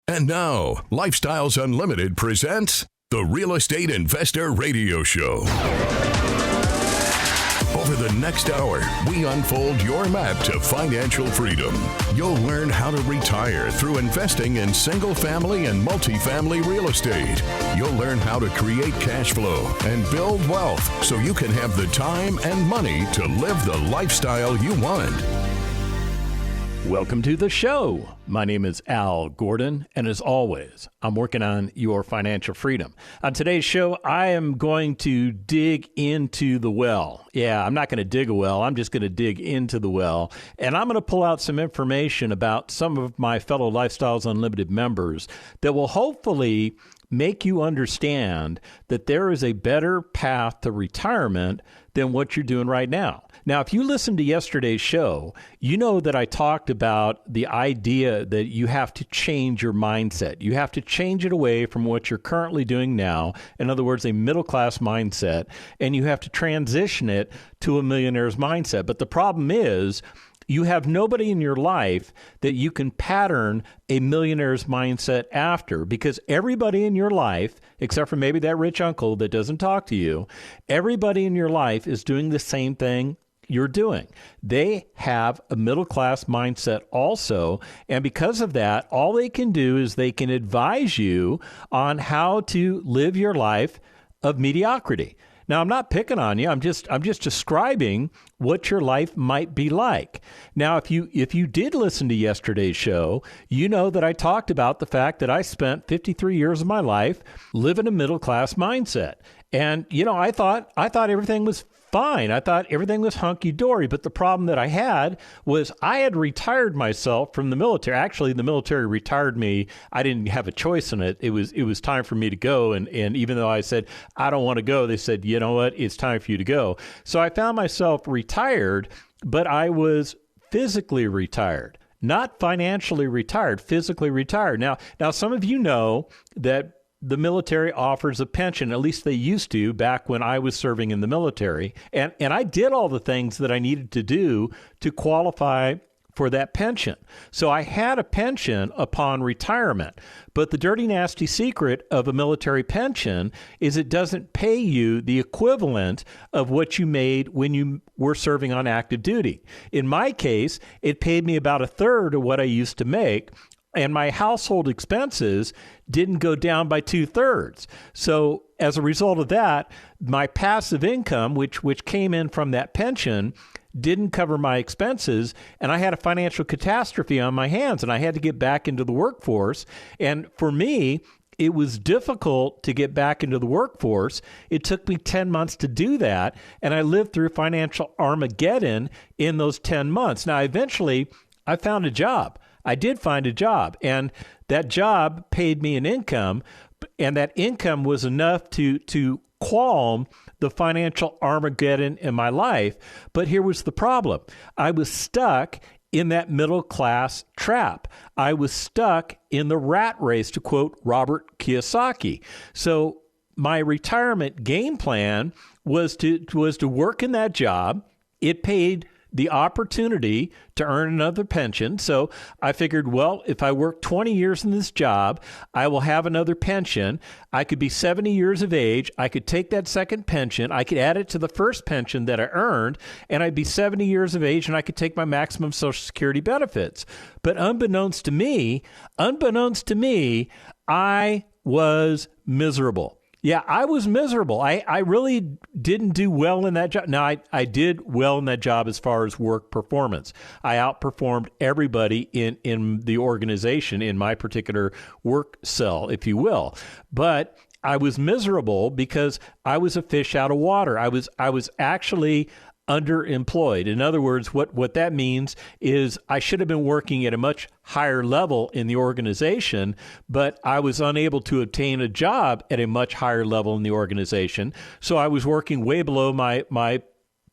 And now, Lifestyles Unlimited presents the Real Estate Investor Radio Show. Over the next hour, we unfold your map to financial freedom. You'll learn how to retire through investing in single-family and multifamily real estate. You'll learn how to create cash flow and build wealth so you can have the time and money to live the lifestyle you want. Welcome to the show. My name is Al Gordon, and as always, I'm working on your financial freedom. On today's show, I am going to dig into the well. Yeah, I'm not going to dig a well. I'm just going to dig into the well, and I'm going to pull out some information about some of my fellow Lifestyles Unlimited members that will hopefully make you understand that there is a better path to retirement than what you're doing right now. Now, if you listened to yesterday's show, you know that I talked about the idea that you have to change your mindset. You have to change it away from what you're currently doing now. In other words, a middle-class mindset, and you have to transition it to a millionaire's mindset. But the problem is, you have nobody in your life that you can pattern a millionaire's mindset after, because everybody in your life, except for maybe that rich uncle that doesn't talk to you, everybody in your life is doing the same thing you're doing. They have a middle-class mindset also, and because of that, all they can do is they can advise you on how to live your life of mediocrity. Now, I'm not picking on you. I'm just describing what your life might be like. Now, if you did listen to yesterday's show, you know that I talked about the fact that I spent 53 years of my life living a middle-class mindset. And, you know, I thought everything was fine. I thought everything was hunky-dory, but the problem that I had was I had retired myself from the military. Actually, the military retired me. I didn't have a choice in it. It was time for me to go, and even though I said, I don't want to go, they said, you know what, it's time for you to go. So I found myself retired, but I was physically retired. Not financially retired, physically retired. Now some of you know that the military offers a pension, at least they used to back when I was serving in the military. And I did all the things that I needed to do to qualify for that pension. So I had a pension upon retirement. But the dirty, nasty secret of a military pension is it doesn't pay you the equivalent of what you made when you were serving on active duty. In my case, it paid me about a third of what I used to make, and my household expenses didn't go down by 2/3. So as a result of that, my passive income, which came in from that pension, didn't cover my expenses, and I had a financial catastrophe on my hands, and I had to get back into the workforce. And for me, it was difficult to get back into the workforce. It took me 10 months to do that, and I lived through financial Armageddon in those 10 months. Now, eventually, I found a job. I did find a job, and that job paid me an income, and that income was enough to calm the financial Armageddon in my life. But here was the problem. I was stuck in that middle class trap. I was stuck in the rat race, to quote Robert Kiyosaki. So my retirement game plan was to work in that job. It paid the opportunity to earn another pension. So I figured, well, if I work 20 years in this job, I will have another pension. I could be 70 years of age. I could take that second pension. I could add it to the first pension that I earned, and I'd be 70 years of age, and I could take my maximum Social Security benefits. But unbeknownst to me, I was miserable. Yeah, I was miserable. I really didn't do well in that job. Now, I did well in that job as far as work performance. I outperformed everybody in the organization in my particular work cell, if you will. But I was miserable because I was a fish out of water. I was actually underemployed. In other words, what that means is I should have been working at a much higher level in the organization, but I was unable to obtain a job at a much higher level in the organization. So I was working way below my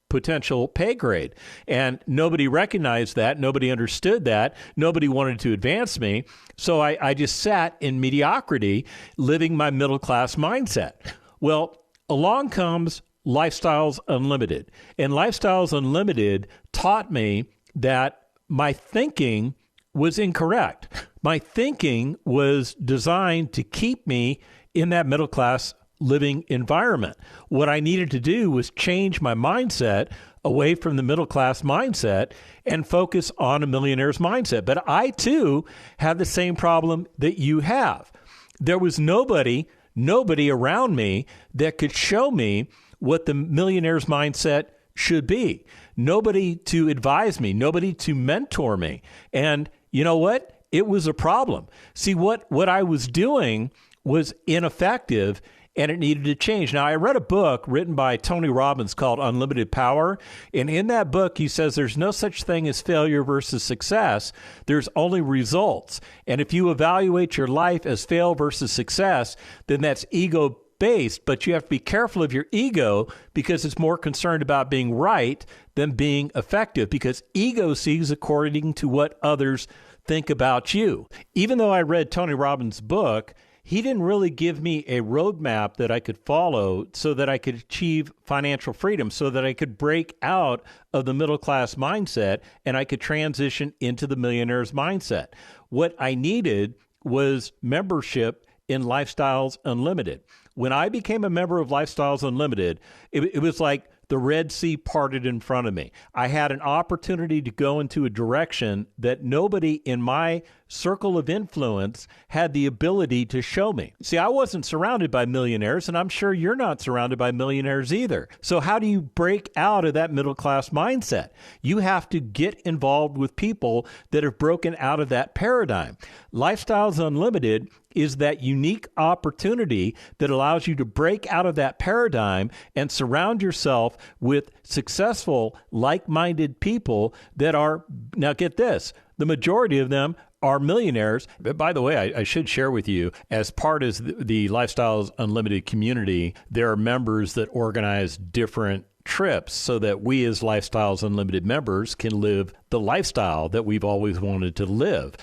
potential pay grade. And nobody recognized that. Nobody understood that. Nobody wanted to advance me. So I just sat in mediocrity, living my middle-class mindset. Well, along comes Lifestyles Unlimited. And Lifestyles Unlimited taught me that my thinking was incorrect. my thinking was designed to keep me in that middle class living environment. What I needed to do was change my mindset away from the middle class mindset and focus on a millionaire's mindset. But I too had the same problem that you have. There was nobody around me that could show me what the millionaire's mindset should be. Nobody to advise me, nobody to mentor me. And you know what? It was a problem. See, what I was doing was ineffective, and it needed to change. Now, I read a book written by Tony Robbins called Unlimited Power. And in that book, he says there's no such thing as failure versus success. There's only results. And if you evaluate your life as fail versus success, then that's ego-based. But you have to be careful of your ego because it's more concerned about being right than being effective, because ego sees according to what others think about you. Even though I read Tony Robbins' book, he didn't really give me a roadmap that I could follow so that I could achieve financial freedom, so that I could break out of the middle class mindset and I could transition into the millionaire's mindset. What I needed was membership in Lifestyles Unlimited. When I became a member of Lifestyles Unlimited, it was like the Red Sea parted in front of me. I had an opportunity to go into a direction that nobody in my circle of influence had the ability to show me. See, I wasn't surrounded by millionaires, and I'm sure you're not surrounded by millionaires either. So how do you break out of that middle class mindset? You have to get involved with people that have broken out of that paradigm. Lifestyles Unlimited is that unique opportunity that allows you to break out of that paradigm and surround yourself with successful, like-minded people that are, now get this, the majority of them are millionaires. But by the way, I should share with you, as part of the Lifestyles Unlimited community, there are members that organize different trips so that we as Lifestyles Unlimited members can live the lifestyle that we've always wanted to live.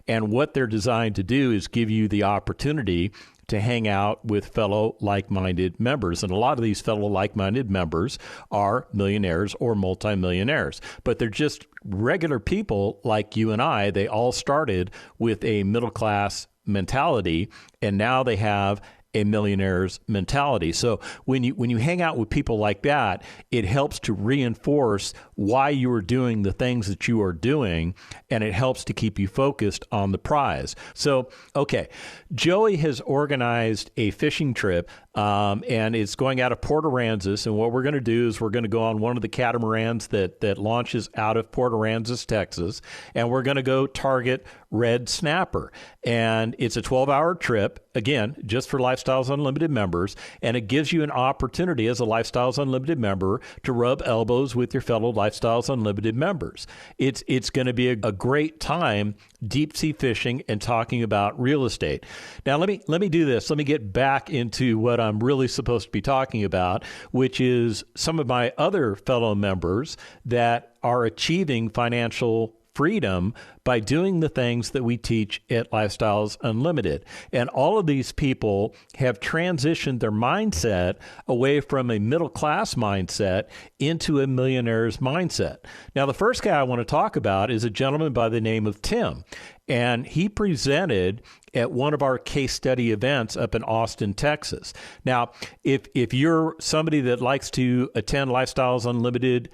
And what they're designed to do is give you the opportunity to hang out with fellow like-minded members. And a lot of these fellow like-minded members are millionaires or multimillionaires, but they're just regular people like you and I. They all started with a middle-class mentality, and now they have a millionaire's mentality. So when you hang out with people like that, it helps to reinforce why you are doing the things that you are doing, and it helps to keep you focused on the prize. So, okay, Joey has organized a fishing trip, and it's going out of Port Aransas, and what we're going to do is we're going to go on one of the catamarans that launches out of Port Aransas, Texas, and we're going to go target red snapper. And it's a 12-hour trip, again, just for Lifestyles Unlimited members, and it gives you an opportunity as a Lifestyles Unlimited member to rub elbows with your fellow Lifestyles Unlimited members. It's going to be a great time deep sea fishing and talking about real estate. Now, let me do this. Let me get back into what I'm really supposed to be talking about, which is some of my other fellow members that are achieving financial freedom by doing the things that we teach at Lifestyles Unlimited. And all of these people have transitioned their mindset away from a middle-class mindset into a millionaire's mindset. Now, the first guy I want to talk about is a gentleman by the name of Tim. And he presented at one of our case study events up in Austin, Texas. Now, if you're somebody that likes to attend Lifestyles Unlimited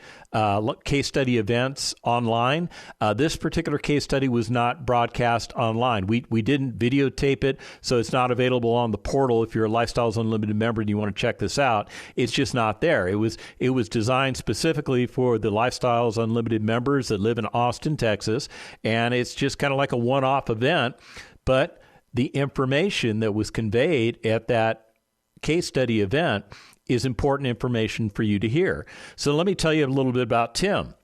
case study events online, this particular case study was not broadcast online. We didn't videotape it, so it's not available on the portal. If you're a Lifestyles Unlimited member and you want to check this out, it's just not there. It was designed specifically for the Lifestyles Unlimited members that live in Austin, Texas, and it's just kind of like a one-off event, but the information that was conveyed at that case study event is important information for you to hear. So let me tell you a little bit about Tim.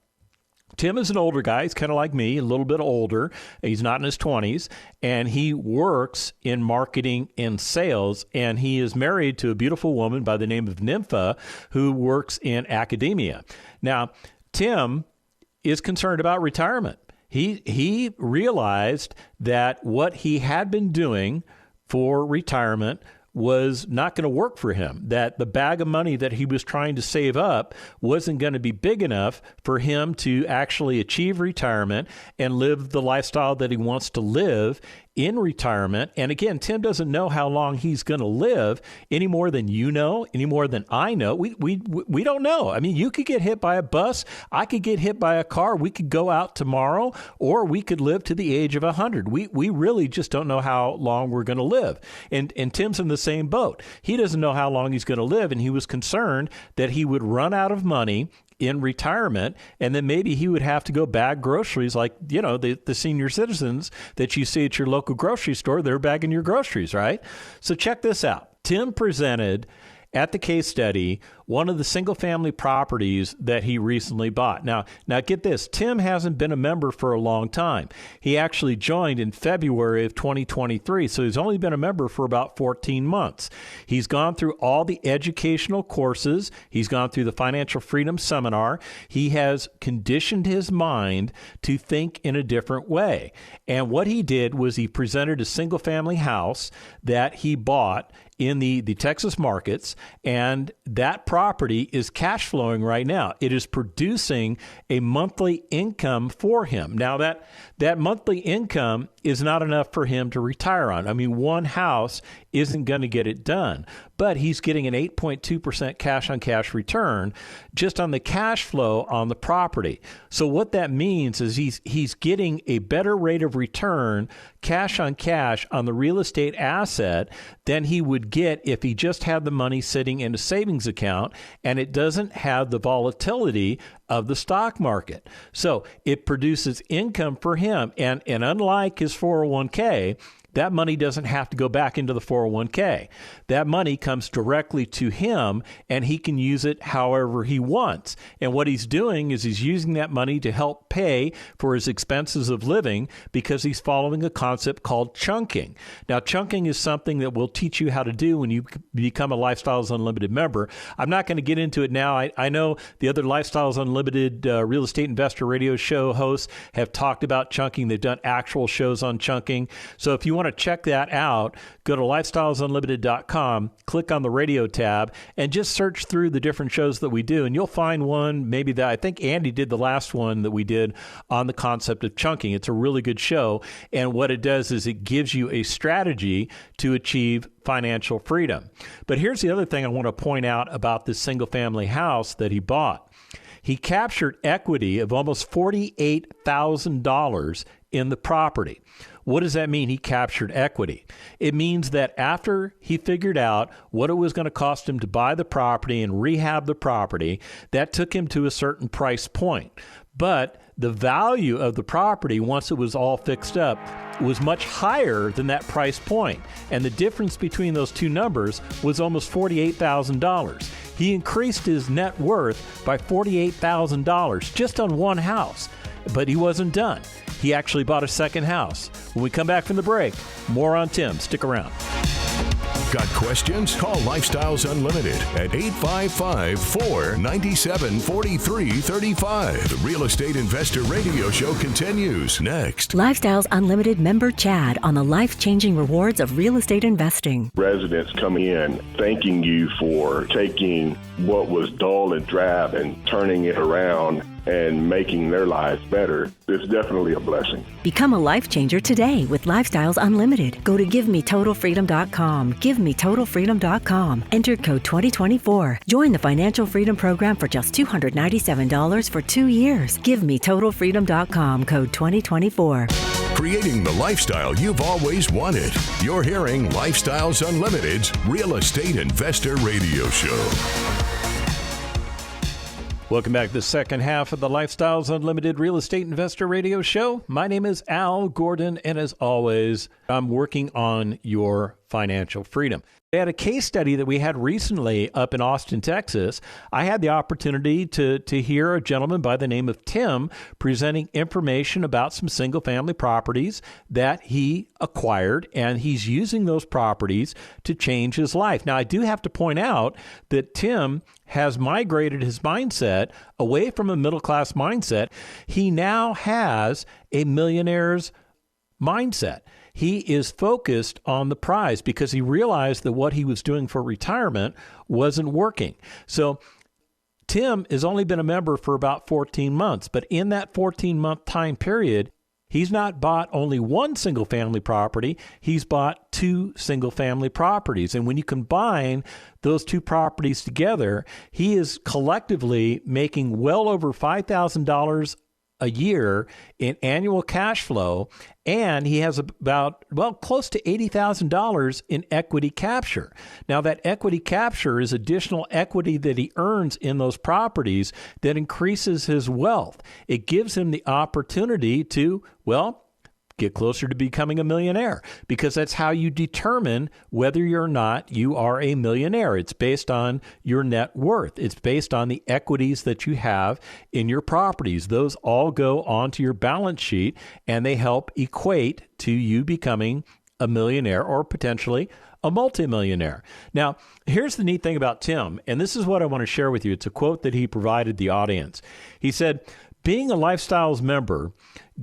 Tim is an older guy. He's kind of like me, a little bit older. He's not in his 20s, and he works in marketing and sales, and he is married to a beautiful woman by the name of Nympha who works in academia. Now, Tim is concerned about retirement. He realized that what he had been doing for retirement was not going to work for him, that the bag of money that he was trying to save up wasn't going to be big enough for him to actually achieve retirement and live the lifestyle that he wants to live in retirement. And again, Tim doesn't know how long he's going to live any more than you know, any more than I know. We don't know. I mean, you could get hit by a bus. I could get hit by a car. We could go out tomorrow, or we could live to the age of 100. We really just don't know how long we're going to live. And Tim's in the same boat. He doesn't know how long he's going to live, and he was concerned that he would run out of money in retirement, and then maybe he would have to go bag groceries like, the senior citizens that you see at your local grocery store. They're bagging your groceries, right? So check this out. Tim presented at the case study one of the single-family properties that he recently bought. Now get this. Tim hasn't been a member for a long time. He actually joined in February of 2023, so he's only been a member for about 14 months. He's gone through all the educational courses. He's gone through the Financial Freedom Seminar. He has conditioned his mind to think in a different way. And what he did was he presented a single-family house that he bought in the Texas markets, and that property is cash flowing right now. It is producing a monthly income for him. Now, that monthly income is not enough for him to retire on. I mean, one house isn't going to get it done, but he's getting an 8.2% cash-on-cash return just on the cash flow on the property. So what that means is he's getting a better rate of return cash-on-cash on the real estate asset than he would get if he just had the money sitting in a savings account and it doesn't have the volatility of the stock market. So it produces income for him. And unlike his 401k, that money doesn't have to go back into the 401k. That money comes directly to him, and he can use it however he wants. And what he's doing is he's using that money to help pay for his expenses of living because he's following a concept called chunking. Now, chunking is something that we'll teach you how to do when you become a Lifestyles Unlimited member. I'm not going to get into it now. I know the other Lifestyles Unlimited Real Estate Investor Radio show hosts have talked about chunking. They've done actual shows on chunking. So if you want to check that out, go to lifestylesunlimited.com, click on the radio tab, and just search through the different shows that we do. And you'll find one, maybe that I think Andy did the last one that we did on the concept of chunking. It's a really good show. And what it does is it gives you a strategy to achieve financial freedom. But here's the other thing I want to point out about this single family house that he bought. He captured equity of almost $48,000 in the property. What does that mean, he captured equity? It means that after he figured out what it was going to cost him to buy the property and rehab the property, that took him to a certain price point. But the value of the property, once it was all fixed up, was much higher than that price point. And the difference between those two numbers was almost $48,000. He increased his net worth by $48,000 just on one house. But he wasn't done. He actually bought a second house. When we come back from the break, more on Tim. Stick around. Got questions? Call Lifestyles Unlimited at 855-497-4335. The Real Estate Investor Radio Show continues next. Lifestyles Unlimited member Chad on the life-changing rewards of real estate investing. Residents come in thanking you for taking what was dull and drab and turning it around and making their lives better. It's definitely a blessing. Become a life changer today with Lifestyles Unlimited. Go to GiveMeTotalFreedom.com. GiveMeTotalFreedom.com. Enter code 2024. Join the Financial Freedom Program for just $297 for 2 years. GiveMeTotalFreedom.com. Code 2024. Creating the lifestyle you've always wanted. You're hearing Lifestyles Unlimited's Real Estate Investor Radio Show. Welcome back to the second half of the Lifestyles Unlimited Real Estate Investor Radio Show. My name is Al Gordon, and as always, I'm working on your financial freedom. We had a case study that we had recently up in Austin, Texas. I had the opportunity to hear a gentleman by the name of Tim presenting information about some single-family properties that he acquired, and he's using those properties to change his life. Now, I do have to point out that Tim has migrated his mindset away from a middle-class mindset. He now has a millionaire's mindset. he is focused on the prize because he realized that what he was doing for retirement wasn't working. So Tim has only been a member for about 14 months, but in that 14-month time period, he's not bought only one single-family property, he's bought two single-family properties. And when you combine those two properties together, he is collectively making well over $5,000 a year in annual cash flow, and he has about, close to $80,000 in equity capture. Now, that equity capture is additional equity that he earns in those properties that increases his wealth. It gives him the opportunity to, get closer to becoming a millionaire, because that's how you determine whether or not you are a millionaire. It's based on your net worth. It's based on the equities that you have in your properties. Those all go onto your balance sheet, and they help equate to you becoming a millionaire or potentially a multimillionaire. Now, here's the neat thing about Tim, and this is what I want to share with you. It's a quote that he provided the audience. He said, "Being a Lifestyles member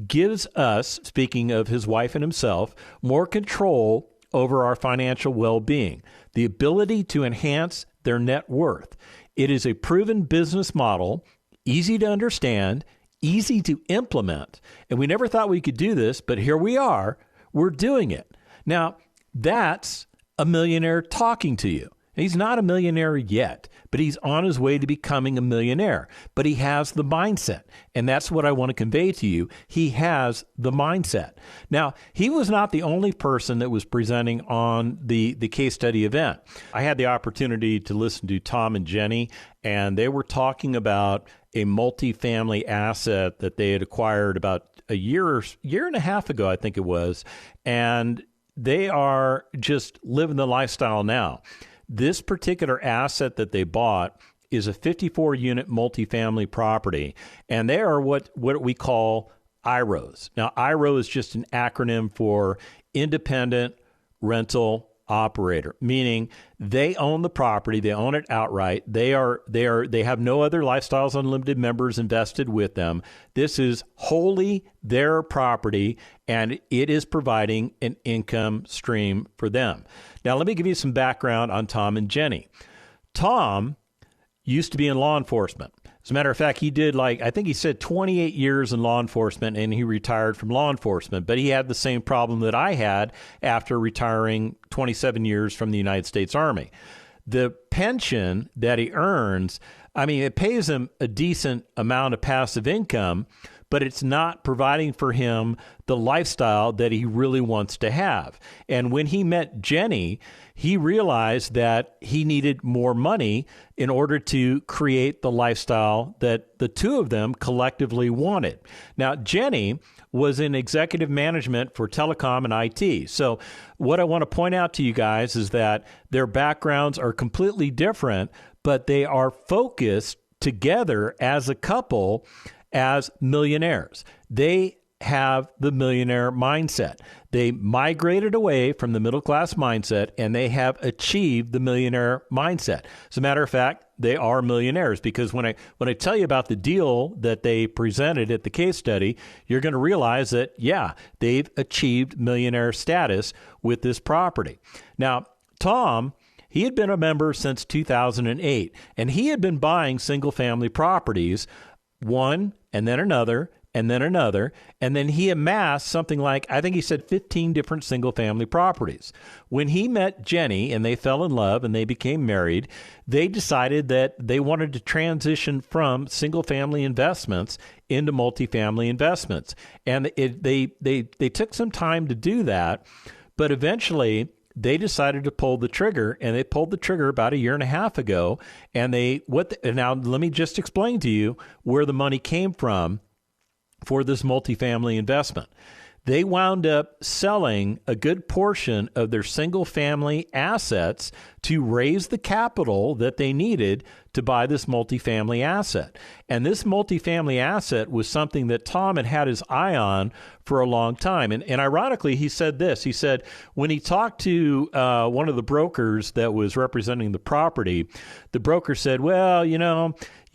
gives us," speaking of his wife and himself, "more control over our financial well-being, the ability to enhance their net worth. It is a proven business model, easy to understand, easy to implement, and we never thought we could do this, but here we are, we're doing it." Now, that's a millionaire talking to you. He's not a millionaire yet, but he's on his way to becoming a millionaire. But he has the mindset, and that's what I want to convey to you. He has the mindset. Now, he was not the only person that was presenting on the case study event. I had the opportunity to listen to Tom and Jenny, and they were talking about a multifamily asset that they had acquired about a year and a half ago, I think it was, and they are just living the lifestyle now. This particular asset that they bought is a 54-unit multifamily property, and they are what we call IROs. Now, IRO is just an acronym for Independent Rental Operator, meaning they own the property, they own it outright. They have no other Lifestyles Unlimited members invested with them. This is wholly their property, and it is providing an income stream for them. Now, let me give you some background on Tom and Jenny. Tom used to be in law enforcement. As a matter of fact, he did I think he said 28 years in law enforcement, and he retired from law enforcement. But he had the same problem that I had after retiring 27 years from the United States Army. The pension that he earns, it pays him a decent amount of passive income, but it's not providing for him the lifestyle that he really wants to have. And when he met Jenny, he realized that he needed more money in order to create the lifestyle that the two of them collectively wanted. Now, Jenny was in executive management for telecom and IT. So what I want to point out to you guys is that their backgrounds are completely different, but they are focused together as a couple as millionaires. They have the millionaire mindset. They migrated away from the middle class mindset, and they have achieved the millionaire mindset. As a matter of fact, they are millionaires, because when I tell you about the deal that they presented at the case study, you're going to realize that, they've achieved millionaire status with this property. Now, Tom, he had been a member since 2008, and he had been buying single-family properties, one and then another, and then another, and then he amassed something like, I think he said 15 different single-family properties. When he met Jenny and they fell in love and they became married, they decided that they wanted to transition from single-family investments into multifamily investments. And they took some time to do that, but eventually they decided to pull the trigger, and they pulled the trigger about a year and a half ago. And now let me just explain to you where the money came from for this multifamily investment. They wound up selling a good portion of their single-family assets to raise the capital that they needed to buy this multifamily asset. And this multifamily asset was something that Tom had his eye on for a long time. And ironically, he said this. He said when he talked to one of the brokers that was representing the property, the broker said, well,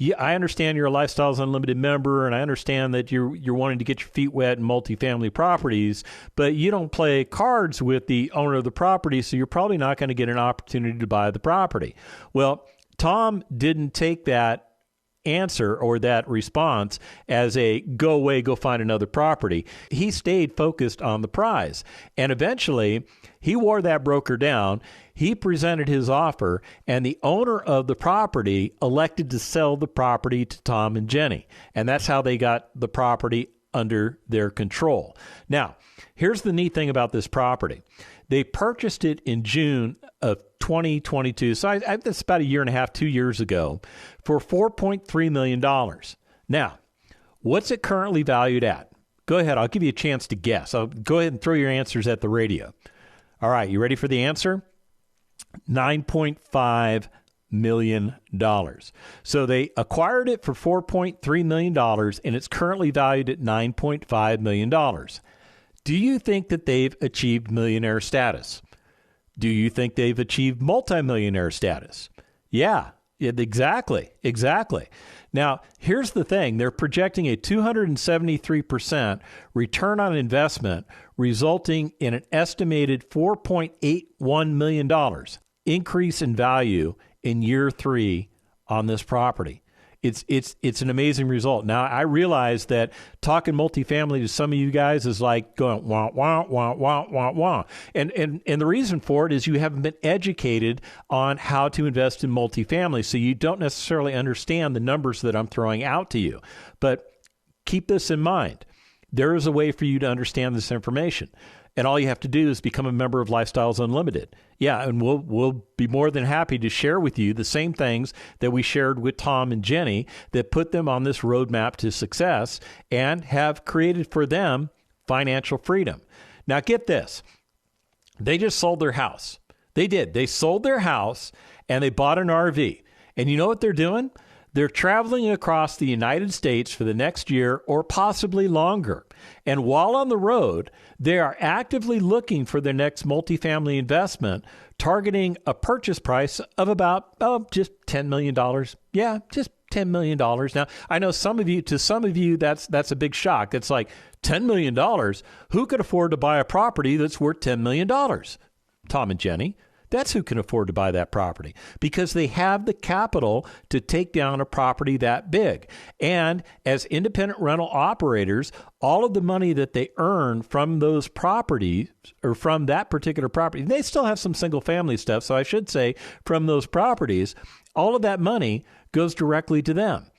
yeah, I understand you're a Lifestyles Unlimited member, and I understand that you're wanting to get your feet wet in multifamily properties, but you don't play cards with the owner of the property, so you're probably not going to get an opportunity to buy the property. Well, Tom didn't take that answer or that response as a go away, go find another property. He stayed focused on the prize. And eventually, he wore that broker down. He presented his offer, and the owner of the property elected to sell the property to Tom and Jenny. And that's how they got the property under their control. Now, here's the neat thing about this property. They purchased it in June of 2022. So that's about a year and a half, 2 years ago, for $4.3 million. Now, what's it currently valued at? Go ahead. I'll give you a chance to guess. I'll go ahead and throw your answers at the radio. All right. You ready for the answer? $9.5 million. So they acquired it for $4.3 million, and it's currently valued at $9.5 million. Do you think that they've achieved millionaire status? Do you think they've achieved multimillionaire status? Yeah, exactly. Now, here's the thing. They're projecting a 273% return on investment, resulting in an estimated $4.81 million increase in value in year 3 on this property. It's an amazing result. Now, I realize that talking multifamily to some of you guys is like going wah, wah, wah, wah, wah, wah. And the reason for it is you haven't been educated on how to invest in multifamily, so you don't necessarily understand the numbers that I'm throwing out to you. But keep this in mind. There is a way for you to understand this information. And all you have to do is become a member of Lifestyles Unlimited. Yeah, and we'll be more than happy to share with you the same things that we shared with Tom and Jenny that put them on this roadmap to success and have created for them financial freedom. Now, get this. They just sold their house. They did. They sold their house and they bought an RV. And you know what they're doing? They're traveling across the United States for the next year or possibly longer. And while on the road, they are actively looking for their next multifamily investment, targeting a purchase price of about, just $10 million. Yeah, just $10 million. Now, I know to some of you, that's a big shock. It's like $10 million. Who could afford to buy a property that's worth $10 million? Tom and Jenny. That's who can afford to buy that property because they have the capital to take down a property that big. And as independent rental operators, all of the money that they earn from those properties or from that particular property, they still have some single family stuff. So I should say from those properties, all of that money goes directly to them.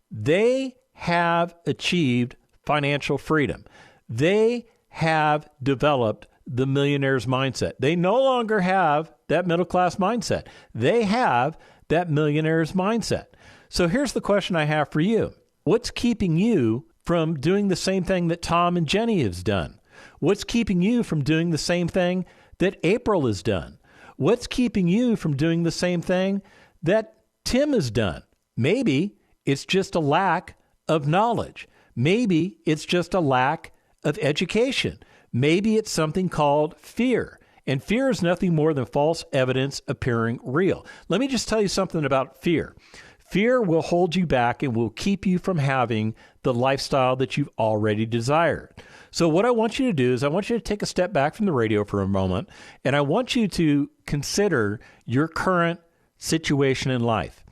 They have achieved financial freedom. They have developed the millionaire's mindset. They no longer have that middle-class mindset. They have that millionaire's mindset. So here's the question I have for you. What's keeping you from doing the same thing that Tom and Jenny has done? What's keeping you from doing the same thing that April has done? What's keeping you from doing the same thing that Tim has done? Maybe it's just a lack of knowledge. Maybe it's just a lack of education. Maybe it's something called fear. And fear is nothing more than false evidence appearing real. Let me just tell you something about fear. Fear will hold you back and will keep you from having the lifestyle that you've already desired. So what I want you to do is I want you to take a step back from the radio for a moment, and I want you to consider your current situation in life.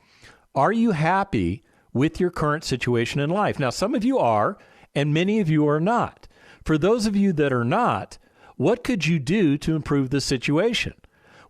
Are you happy with your current situation in life? Now, some of you are, and many of you are not. For those of you that are not, what could you do to improve the situation?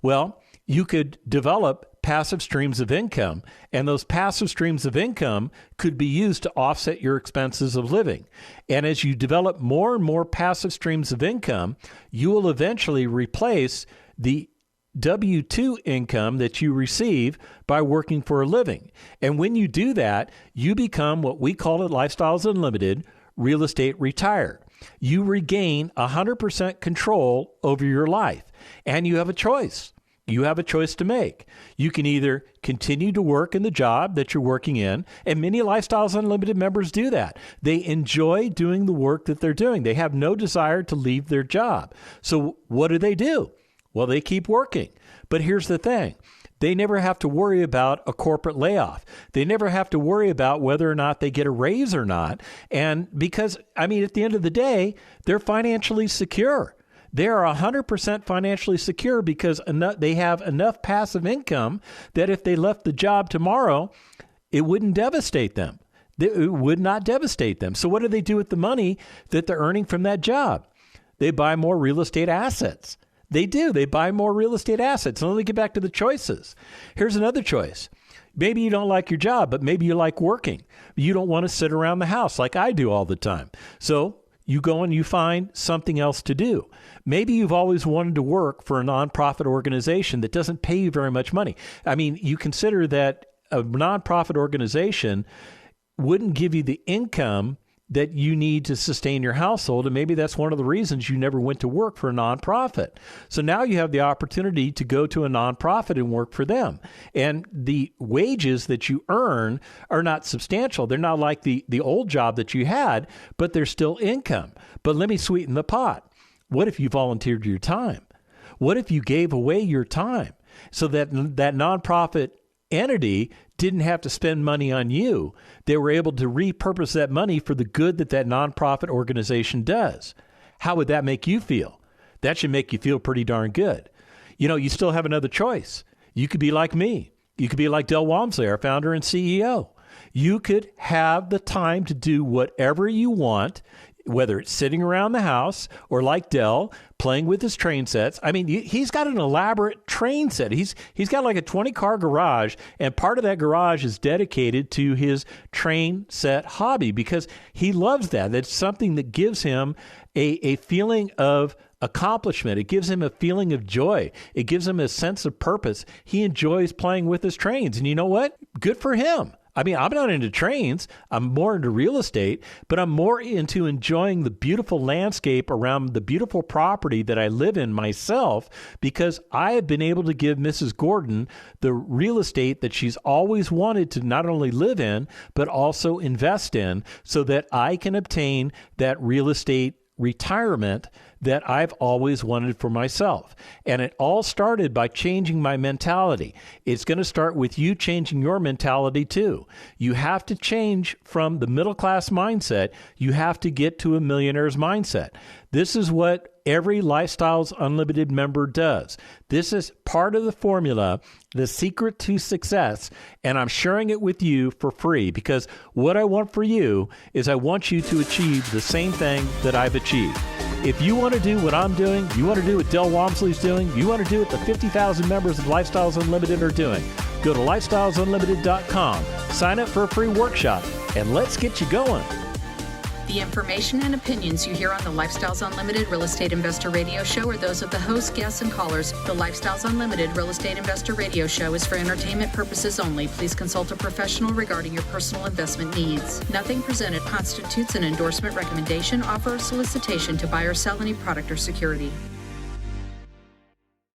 Well, you could develop passive streams of income, and those passive streams of income could be used to offset your expenses of living. And as you develop more and more passive streams of income, you will eventually replace the W-2 income that you receive by working for a living. And when you do that, you become what we call at Lifestyles Unlimited, real estate retired. You regain 100% control over your life, and you have a choice. You have a choice to make. You can either continue to work in the job that you're working in, and many Lifestyles Unlimited members do that. They enjoy doing the work that they're doing. They have no desire to leave their job. So what do? Well, they keep working. But here's the thing. They never have to worry about a corporate layoff. They never have to worry about whether or not they get a raise or not. And because, at the end of the day, they're financially secure. They are 100% financially secure because they have enough passive income that if they left the job tomorrow, it wouldn't devastate them. It would not devastate them. So what do they do with the money that they're earning from that job? They buy more real estate assets. They do. They buy more real estate assets. And let me get back to the choices. Here's another choice. Maybe you don't like your job, but maybe you like working. You don't want to sit around the house like I do all the time. So you go and you find something else to do. Maybe you've always wanted to work for a nonprofit organization that doesn't pay you very much money. You consider that a nonprofit organization wouldn't give you the income that you need to sustain your household. And maybe that's one of the reasons you never went to work for a nonprofit. So now you have the opportunity to go to a nonprofit and work for them. And the wages that you earn are not substantial. They're not like the old job that you had, but they're still income. But let me sweeten the pot. What if you volunteered your time? What if you gave away your time so that nonprofit entity didn't have to spend money on you? They were able to repurpose that money for the good that nonprofit organization does. How would that make you feel? That should make you feel pretty darn good. You still have another choice. You could be like me. You could be like Del Walmsley, our founder and CEO. You could have the time to do whatever you want, whether it's sitting around the house or like Del, playing with his train sets. He's got an elaborate train set. He's got like a 20-car garage, and part of that garage is dedicated to his train set hobby because he loves that. It's something that gives him a feeling of accomplishment. It gives him a feeling of joy. It gives him a sense of purpose. He enjoys playing with his trains. And you know what? Good for him. I'm not into trains. I'm more into real estate, but I'm more into enjoying the beautiful landscape around the beautiful property that I live in myself because I have been able to give Mrs. Gordon the real estate that she's always wanted to not only live in, but also invest in so that I can obtain that real estate retirement that I've always wanted for myself. And it all started by changing my mentality. It's going to start with you changing your mentality too. You have to change from the middle class mindset. You have to get to a millionaire's mindset. This is what every Lifestyles Unlimited member does. This is part of the formula, the secret to success, and I'm sharing it with you for free because what I want for you is I want you to achieve the same thing that I've achieved. If you want to do what I'm doing, you want to do what Del Walmsley's doing, you want to do what the 50,000 members of Lifestyles Unlimited are doing, go to lifestylesunlimited.com, sign up for a free workshop, and let's get you going. The information and opinions you hear on the Lifestyles Unlimited Real Estate Investor Radio Show are those of the hosts, guests, and callers. The Lifestyles Unlimited Real Estate Investor Radio Show is for entertainment purposes only. Please consult a professional regarding your personal investment needs. Nothing presented constitutes an endorsement, recommendation, offer, or solicitation to buy or sell any product or security.